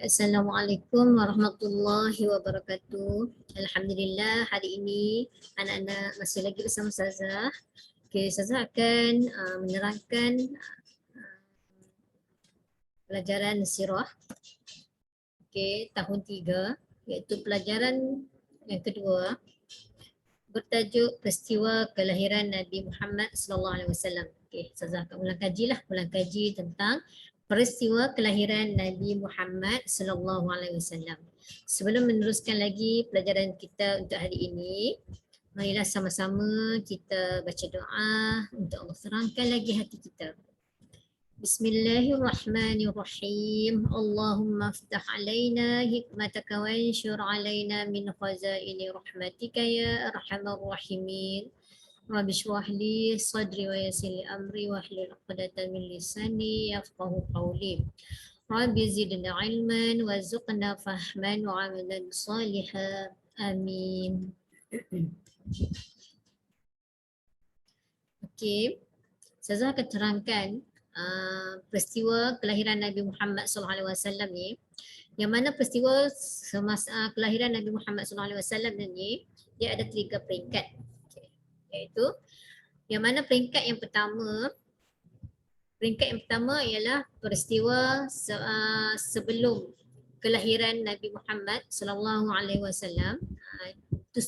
Assalamualaikum warahmatullahi wabarakatuh. Alhamdulillah hari ini anak-anak masih lagi bersama Ustazah. Okay, Ustazah akan menerangkan pelajaran sirah tahun 3, iaitu pelajaran yang kedua bertajuk peristiwa kelahiran Nabi Muhammad sallallahu alaihi wasallam. Okey, Ustazah akan ulang kaji tentang peristiwa kelahiran Nabi Muhammad sallallahu alaihi wasallam. Sebelum meneruskan lagi pelajaran kita untuk hari ini, marilah sama-sama kita baca doa untuk Allah terangkan lagi hati kita. Bismillahirrahmanirrahim. Allahumma aftah alaina hikmataka wa anshur alaina min khazaini rahmatika ya arhamar rahimin. Rabbi shrah li sadri wa yassir li amri wahlul 'uqdatam min lisani yafqahu qawli. Rabbi zidna ilman warzuqna fahman wa 'amalan shalihan. Amin. Okey. Saya akan terangkan peristiwa kelahiran Nabi Muhammad SAW ni, yang mana peristiwa semasa kelahiran Nabi Muhammad SAW ni dia ada 3 peringkat. Iaitu yang mana peringkat yang pertama ialah peristiwa sebelum kelahiran Nabi Muhammad SAW. Itu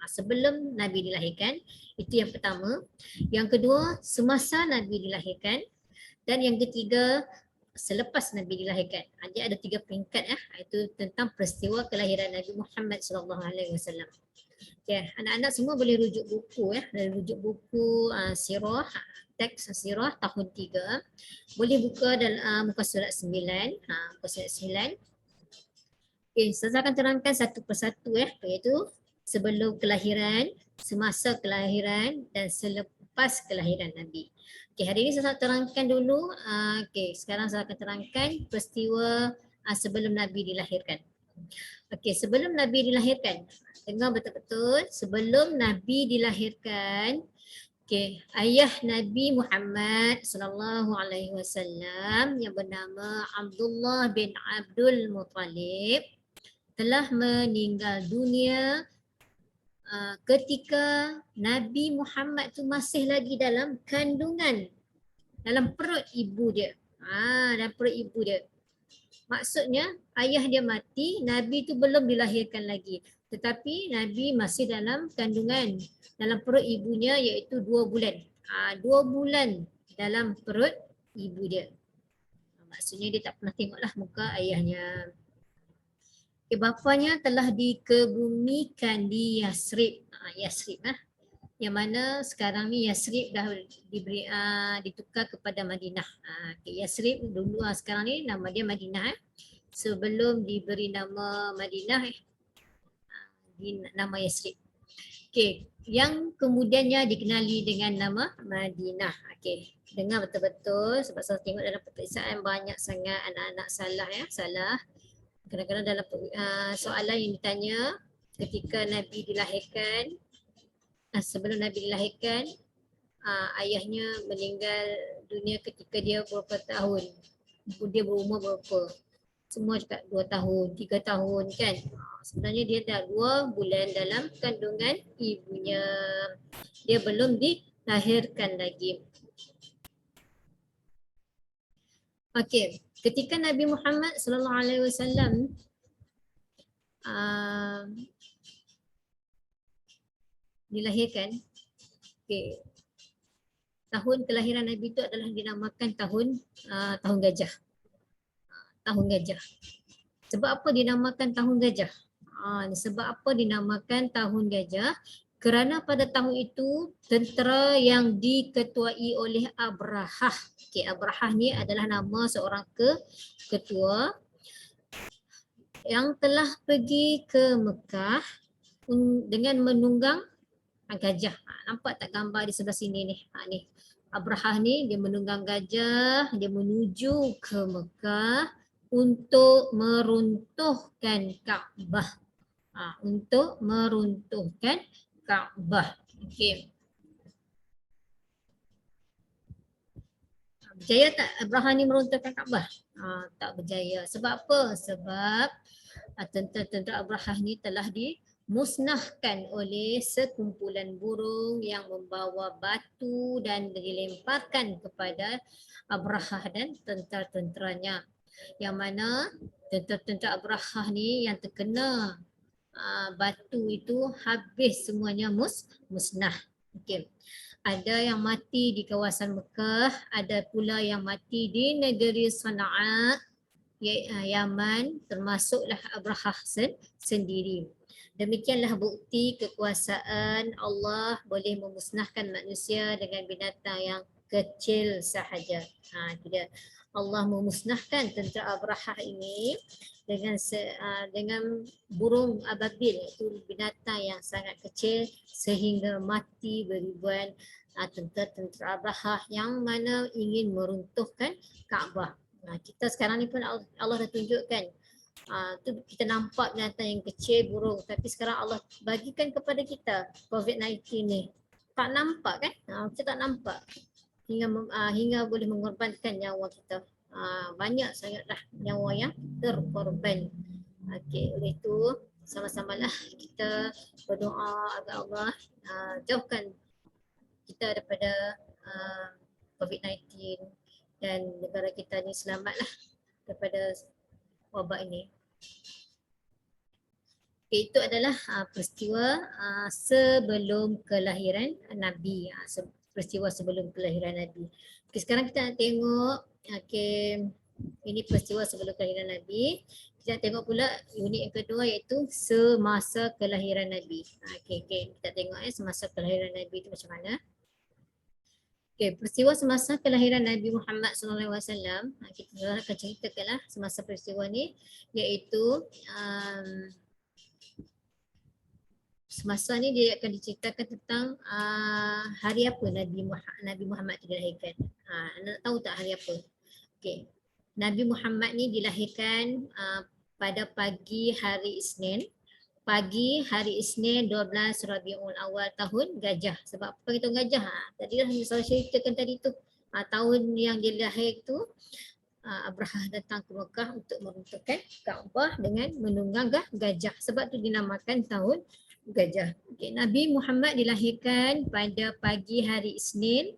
sebelum Nabi dilahirkan, itu yang pertama. Yang kedua, semasa Nabi dilahirkan, dan yang ketiga, selepas Nabi dilahirkan. Dia ada 3 peringkat itu tentang peristiwa kelahiran Nabi Muhammad SAW. Okay, anak-anak semua boleh rujuk buku boleh rujuk buku sirah, teks sirah tahun 3. Boleh buka dalam muka surat 9, muka surat 9. Okay, saya akan terangkan satu persatu iaitu sebelum kelahiran, semasa kelahiran dan selepas kelahiran Nabi. Okay, hari ini saya terangkan dulu. Sekarang saya akan terangkan peristiwa sebelum Nabi dilahirkan. Okay, sebelum Nabi dilahirkan, dengar betul-betul, sebelum Nabi dilahirkan, ayah Nabi Muhammad sallallahu alaihi wasallam yang bernama Abdullah bin Abdul Muttalib telah meninggal dunia ketika Nabi Muhammad tu masih lagi dalam kandungan, dalam perut ibu dia. Dalam perut ibu dia. Maksudnya ayah dia mati, Nabi tu belum dilahirkan lagi. Tetapi Nabi masih dalam kandungan, dalam perut ibunya, iaitu 2 bulan. 2 bulan dalam perut ibu dia. Maksudnya dia tak pernah tengoklah muka ayahnya. Bapanya telah dikebumikan di Yasrib. Yang mana sekarang ni Yasrib dah diberi ditukar kepada Madinah. Yasrib dulu, sekarang ni nama dia Madinah. Sebelum diberi nama Madinah, nama Yasrib. Yang kemudiannya dikenali dengan nama Madinah. Dengar betul-betul sebab saya tengok dalam peperiksaan banyak sangat anak-anak salah. Kadang-kadang dalam soalan yang ditanya ketika Nabi dilahirkan, sebelum Nabi dilahirkan, ayahnya meninggal dunia ketika dia berapa tahun, dia berumur berapa. Semua cakap 2 tahun, 3 tahun kan. Sebenarnya dia dah 2 bulan dalam kandungan ibunya. Dia belum dilahirkan lagi. Ketika Nabi Muhammad SAW dilahirkan, tahun kelahiran Nabi itu adalah dinamakan tahun gajah. Tahun gajah. Sebab apa dinamakan tahun gajah? Tahun gajah? Kerana pada tahun itu tentera yang diketuai oleh Abrahah. Abrahah ni adalah nama seorang ketua yang telah pergi ke Mekah dengan menunggang gajah. Nampak tak gambar di sebelah sini ni? Ni Abrahah ni dia menunggang gajah, dia menuju ke Mekah untuk meruntuhkan Kaabah. Untuk meruntuhkan Kaabah. Berjaya tak Abraham ni meruntuhkan Kaabah? Tak berjaya. Sebab apa? Sebab tentera-tentera Abraham ni telah dimusnahkan oleh sekumpulan burung yang membawa batu dan dilemparkan kepada Abraham dan tentera-tenteranya. Yang mana tentera-tentera Abraham ni yang terkena batu itu habis semuanya musnah. Okey. Ada yang mati di kawasan Mekah, ada pula yang mati di negeri Sana'a, Yaman, termasuklah Abrahah sendiri. Demikianlah bukti kekuasaan Allah boleh memusnahkan manusia dengan binatang yang kecil sahaja. Itu dia. Allah memusnahkan tentera Abrahah ini dengan burung ababil, itu binatang yang sangat kecil sehingga mati beribuan tentera Abrahah yang mana ingin meruntuhkan Kaabah. Kita sekarang ni pun Allah dah tunjukkan tu kita nampak binatang yang kecil, burung, tapi sekarang Allah bagikan kepada kita COVID-19 ni. Tak nampak kan? Kita tak nampak hingga boleh mengorbankan nyawa kita. Banyak sangatlah nyawa yang terkorban. Okey, oleh itu sama-samalah kita berdoa agar Allah jauhkan kita daripada COVID-19 dan negara kita ni selamatlah daripada wabak ini. Itu adalah peristiwa sebelum kelahiran Nabi. Peristiwa sebelum kelahiran Nabi. Okay, sekarang kita nak tengok, ini peristiwa sebelum kelahiran Nabi. Kita tengok pula unit yang kedua iaitu semasa kelahiran Nabi. Kita tengok semasa kelahiran Nabi itu macam mana. Peristiwa semasa kelahiran Nabi Muhammad SAW, kita akan ceritakanlah semasa peristiwa ni, iaitu semasa ni dia akan diceritakan tentang hari apa Nabi Muhammad dilahirkan. Anda tahu tak hari apa? Nabi Muhammad ni dilahirkan pada pagi hari Isnin. Pagi hari Isnin 12 Rabiul Awal tahun Gajah. Sebab apa kita Gajah? Tadi dah saya ceritakan tadi tu. Tahun yang dia lahir tu Abrahah datang ke Mekah untuk meruntuhkan Kaabah dengan menunggang gajah. Sebab tu dinamakan tahun Gajah. Nabi Muhammad dilahirkan pada pagi hari Isnin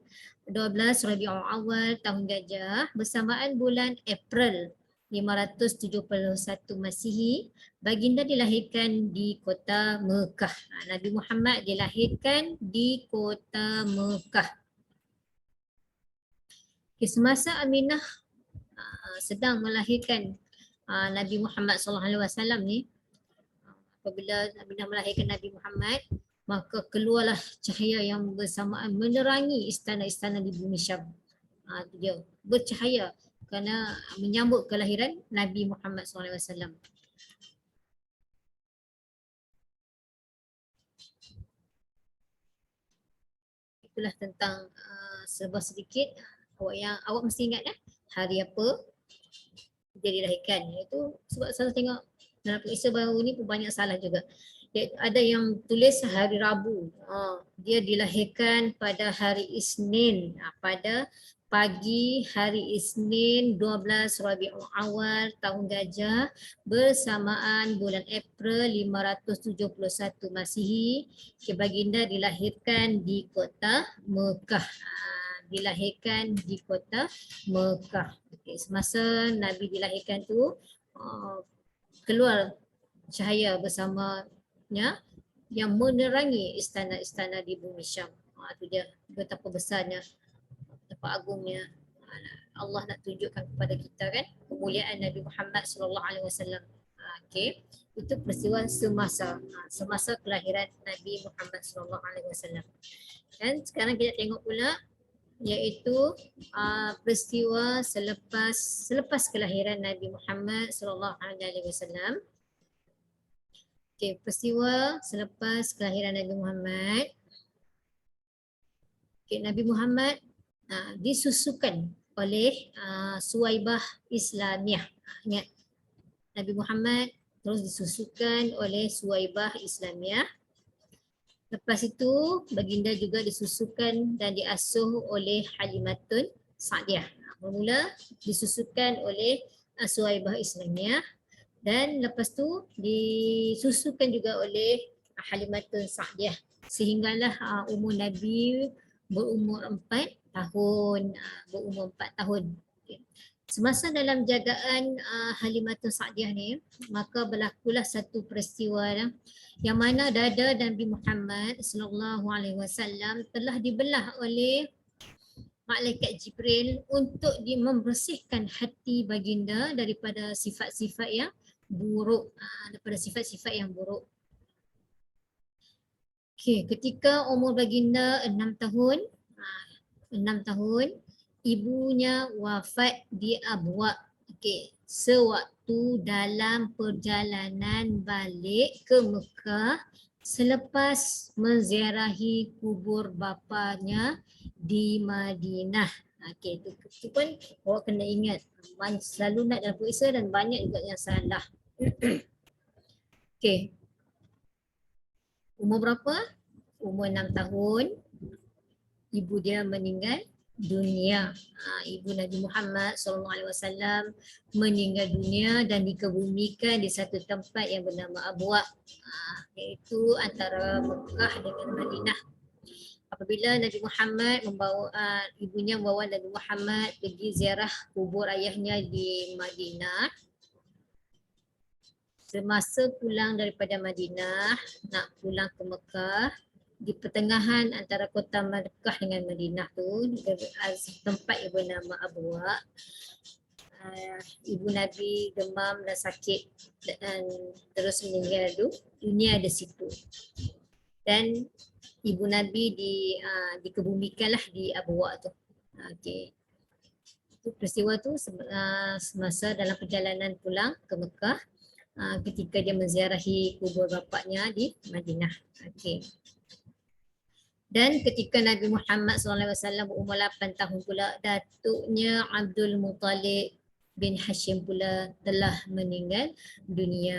12 Rabiul Awal tahun Gajah bersamaan bulan April 571 Masihi. Baginda dilahirkan di kota Mekah. Nabi Muhammad dilahirkan di kota Mekah. Semasa Aminah sedang melahirkan Nabi Muhammad SAW ni, apabila Aminah melahirkan Nabi Muhammad, maka keluarlah cahaya yang bersamaan menerangi istana-istana di bumi Syam. Dia bercahaya kerana menyambut kelahiran Nabi Muhammad SAW. Itulah tentang serba sedikit. Awak mesti ingat hari apa dia dilahirkan. Itu sebab saya tengok dalam periksa baru ni pun banyak salah juga. Ada yang tulis hari Rabu. Dia dilahirkan pada hari Isnin. Pada pagi hari Isnin 12 Rabiul Awal tahun Gajah bersamaan bulan April 571 Masihi. Baginda dilahirkan di kota Mekah. Dilahirkan di kota Mekah. Semasa Nabi dilahirkan tu keluar cahaya bersamanya yang menerangi istana-istana di bumi Syam. Itu dia betapa besarnya, betapa agungnya Allah nak tunjukkan kepada kita kan kemuliaan Nabi Muhammad SAW. Itu peristiwa semasa kelahiran Nabi Muhammad SAW. Dan sekarang kita tengok pula iaitu peristiwa selepas kelahiran Nabi Muhammad SAW. Peristiwa selepas kelahiran Nabi Muhammad. Nabi Muhammad disusukan oleh Suwaibah Islamiyah. Ingat, Nabi Muhammad terus disusukan oleh Suwaibah Islamiyah. Lepas itu baginda juga disusukan dan diasuh oleh Halimatun Sa'diyah. Bermula disusukan oleh Suhaibah Islamiyah dan lepas tu disusukan juga oleh Halimatun Sa'diyah sehinggalah umur Nabi berumur 4 tahun. Berumur 4 tahun. Okay. Semasa dalam jagaan Halimatun Sa'diyah ni, maka berlakulah satu peristiwa yang mana dada Nabi Muhammad sallallahu alaihi wasallam telah dibelah oleh Malaikat Jibril untuk membersihkan hati baginda daripada sifat-sifat yang buruk, daripada sifat-sifat yang buruk. Okey, ketika umur baginda 6 tahun, 6 tahun, ibunya wafat di Abwa. Okey, sewaktu dalam perjalanan balik ke Mekah selepas menziarahi kubur bapanya di Madinah. Okey, itu pun awak kena ingat. Selalu nak dalam periksa dan banyak juga yang salah. Okey. Umur berapa? Umur 6 tahun. Ibu dia meninggal dunia. Ibu Nabi Muhammad SAW meninggal dunia dan dikebumikan di satu tempat yang bernama Abwa, iaitu antara Mekah dengan Madinah. Apabila Nabi Muhammad ibunya membawa Nabi Muhammad pergi ziarah kubur ayahnya di Madinah, semasa pulang daripada Madinah nak pulang ke Mekah, di pertengahan antara kota Mekah dengan Madinah tu, tempat yang bernama Abwa, ibu Nabi demam dan sakit dan terus meninggal dunia di situ. Dan ibu Nabi dikebumikanlah di Abwa tu. Okey. Itu peristiwa tu semasa dalam perjalanan pulang ke Mekah, ketika dia menziarahi kubur bapaknya di Madinah. Okey. Dan ketika Nabi Muhammad SAW berumur 8 tahun pula, datuknya Abdul Muttalib bin Hashim pula telah meninggal dunia.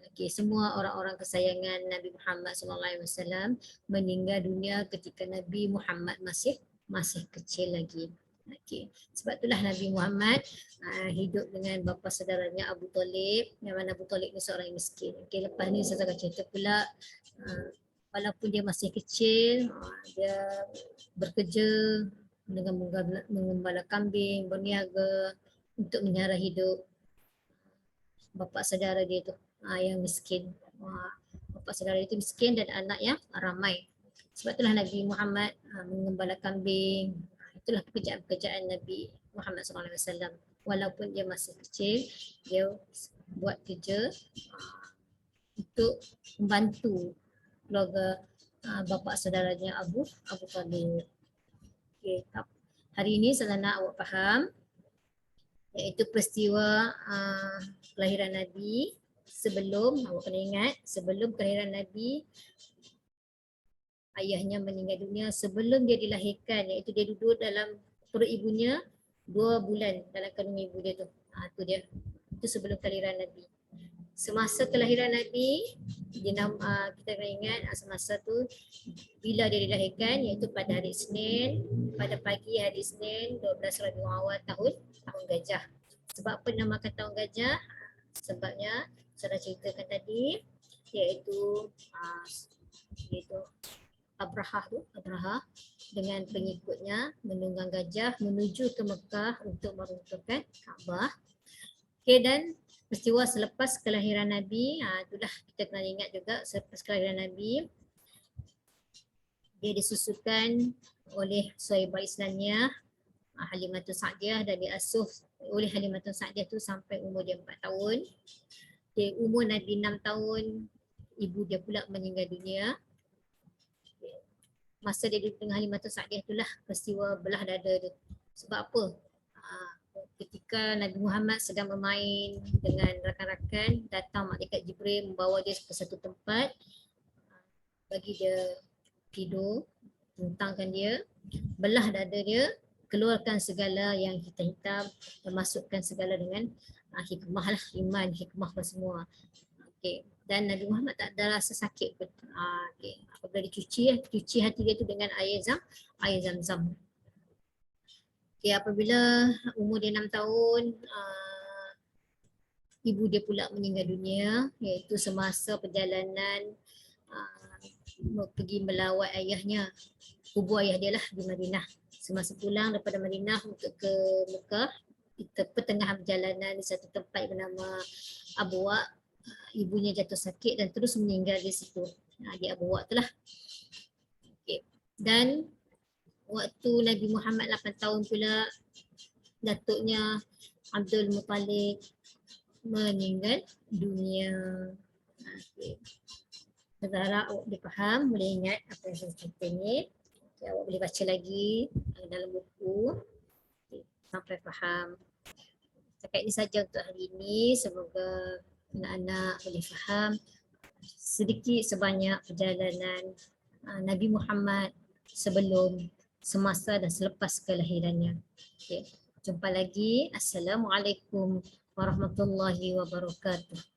Okey, semua orang-orang kesayangan Nabi Muhammad SAW meninggal dunia ketika Nabi Muhammad masih kecil lagi. Okey, sebab itulah Nabi Muhammad hidup dengan bapa saudaranya Abu Talib, yang mana Abu Talib ni seorang yang miskin. Okey, lepas ni saya akan cerita pula walaupun dia masih kecil, dia bekerja dengan mengembala kambing, berniaga untuk menyara hidup bapa saudara dia tu yang miskin. Bapa saudara itu miskin dan anak yang ramai. Sebab itulah Nabi Muhammad mengembala kambing. Itulah pekerjaan-pekerjaan Nabi Muhammad SAW. Walaupun dia masih kecil, dia buat kerja untuk membantu keluarga bapa saudaranya Abu Talib. Okay. Hari ini saya nak awak faham iaitu peristiwa kelahiran Nabi. Sebelum, awak kena ingat, sebelum kelahiran Nabi, ayahnya meninggal dunia. Sebelum dia dilahirkan, iaitu dia duduk dalam perut ibunya 2 bulan dalam kandungan ibu dia tu. Itu dia. Itu sebelum kelahiran Nabi. Semasa kelahiran Nabi, kita kena ingat semasa tu bila dia dilahirkan, iaitu pada hari Isnin, pada pagi hari Isnin 12 Rabiul Awal tahun gajah. Sebab apa namakan tahun gajah? Sebabnya saya dah ceritakan tadi, iaitu Abraha dengan pengikutnya menunggang gajah menuju ke Mekah untuk meruntuhkan Kaabah. Okey, dan peristiwa selepas kelahiran Nabi, itulah kita kena ingat juga, selepas kelahiran Nabi dia disusukan oleh Suhaibah Islamiyah, Halimatun Sa'diyah, dan diasuh oleh Halimatun Sa'diyah tu sampai umur dia 4 tahun. Okay, umur Nabi 6 tahun, ibu dia pula meninggal dunia. Masa dia duduk dengan Halimatun Sa'diyah itulah peristiwa belah dada tu. Sebab apa? Ketika Nabi Muhammad sedang bermain dengan rakan-rakan, datang Malaikat Jibril membawa dia ke satu tempat, bagi dia tidur, tentangkan dia, belah dada dia, keluarkan segala yang hitam-hitam dan masukkan segala dengan hikmah lah, iman, hikmah apa semua. Okay. Dan Nabi Muhammad tak ada rasa sakit pun. Okay. Apabila dicuci hati dia tu dengan air zam-zam. Okay, apabila umur dia 6 tahun, ibu dia pula meninggal dunia, iaitu semasa perjalanan pergi melawat ayahnya, kubur ayah dia lah di Madinah. Semasa pulang daripada Madinah untuk ke Mekah, di pertengahan perjalanan di satu tempat bernama Abwa, ibunya jatuh sakit dan terus meninggal di situ. Di Abwa tu lah. Okay. Dan waktu Nabi Muhammad 8 tahun pula, datuknya Abdul Muttalib meninggal dunia. Okay. Saudara awak boleh faham, boleh ingat apa yang saya cerita ni. Okay, awak boleh baca lagi dalam buku sampai faham. Setakat ini saja untuk hari ini. Semoga anak-anak boleh faham sedikit sebanyak perjalanan Nabi Muhammad sebelum, semasa dan selepas kelahirannya. Okay. Jumpa lagi. Assalamualaikum warahmatullahi wabarakatuh.